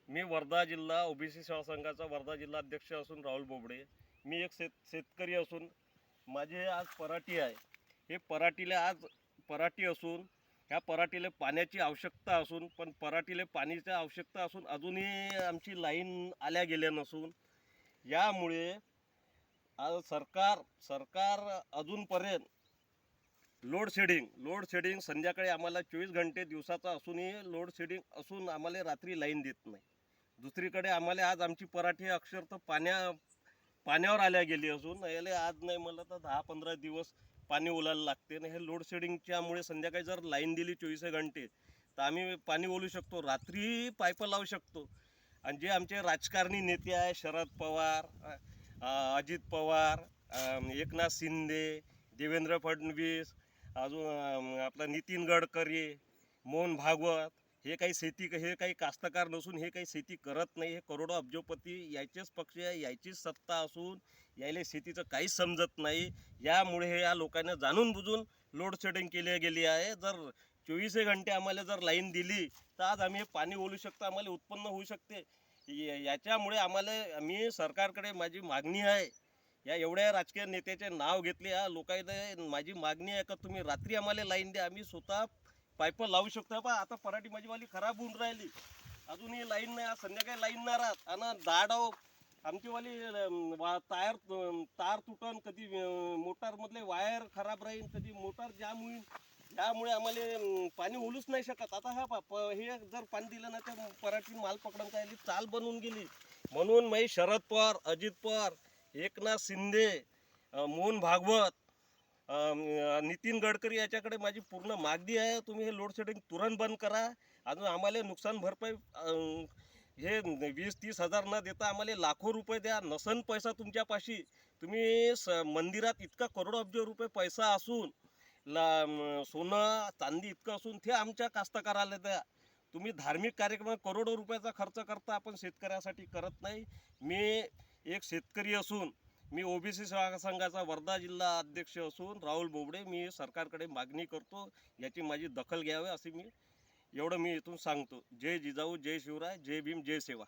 मी वर्धा जिल्हा ओबीसी सेवा संघाचा वर्धा जिल्हा अध्यक्ष असून राहुल बोबडे. मी एक शेतकरी असून माझे आज पराठी आहे. हे पराठीला आज पराठी असून ह्या पराठीला पाण्याची आवश्यकता असून पण पराठीला पाण्याची आवश्यकता असून अजूनही आमची लाईन आल्या गेल्या नसून यामुळे आज सरकार अजूनपर्यंत लोड शेडिंग संध्याकाळी आम्हाला 24 घंटे दिवसाचा असूनही लोड शेडिंग असून आम्हाला रात्री लाईन देत नाही. दुसरीकडे आम्हाला आज आमची पराठी अक्षरशः पाण्यावर आल्या गेली असून याला आज नाही म्हणलं तर 10-15 दिवस पाणी ओलायला लागते. आणि हे लोड शेडिंगच्यामुळे संध्याकाळी जर लाईन दिली 24 घंटे तर आम्ही पाणी ओलू शकतो, रात्री पाईप लावू शकतो. आणि जे आमचे राजकारणी नेते आहे शरद पवार, अजित पवार, एकनाथ शिंदे, देवेंद्र फडणवीस, अजून आपला नितीन गडकरी, मोहन भागवत, हे काही कास्तकार नसून हे काही शेती करत नाही. हे करोडो अब्जोपती यायचेच पक्ष आहे, यायचीच सत्ता असून यायला शेतीचं काहीच समजत नाही. यामुळे हे या लोकांना जाणून बुजून लोड शेडिंग केली गेली आहे. जर 24 घंटे आम्हाला जर लाईन दिली तर आज आम्ही हे पाणी ओलू शकतो, आम्हाला उत्पन्न होऊ शकते. याच्यामुळे मी सरकारकडे माझी मागणी आहे. या एवढ्या राजकीय नेत्याचे नाव घेतले, या लोकांना माझी मागणी आहे का तुम्ही रात्री आम्हाला लाईन द्या, आम्ही स्वतः पाईप लावू शकतो. पहा आता पराठी माझीवाली खराब होऊन राहिली, अजूनही लाईन नाही. आज संध्याकाळी लाईन नाही राहत आणि दाडाव आमचीवाली तार तुटन, कधी मोटारमधले वायर खराब राहील, कधी मोटार जाम होईल. त्यामुळे आम्हाला पाणी ओलूच नाही शकत. आता हे जर पाणी दिलं ना तर पराठी माल पकडून काय चाल बनवून गेली. म्हणून मी शरद पवार, अजित पवार, एकनाथ शिंदे, मोहन भागवत, नितीन गडकरी याच्याकडे माझी पूर्ण मागणी आहे. तुम्ही हे लोड शेडिंग तुरंत बंद करा. अजून आम्हाला नुकसान भरपाई हे 20-30 हजार न देता आम्हाला लाखो रुपये द्या. नसन पैसा तुमच्यापाशी, तुम्ही मंदिरात इतका करोडो अब्ज रुपये पैसा असून सोनं चांदी इतकं असून ते आमच्या कास्तकाराला द्या. तुम्ही धार्मिक कार्यक्रम करोडो रुपयाचा खर्च करता, आपण शेतकऱ्यासाठी करत नाही. मी एक शेतकरी असून मी ओबीसी सेवा संघाचा वर्धा जिल्हा अध्यक्ष असून राहुल बोबडे मी सरकारकडे मागणी करतो, याची माझी दखल घ्यावी असे मी इथून सांगतो. जय जिजाऊ, जय शिवराय, जय भीम, जय सेवा.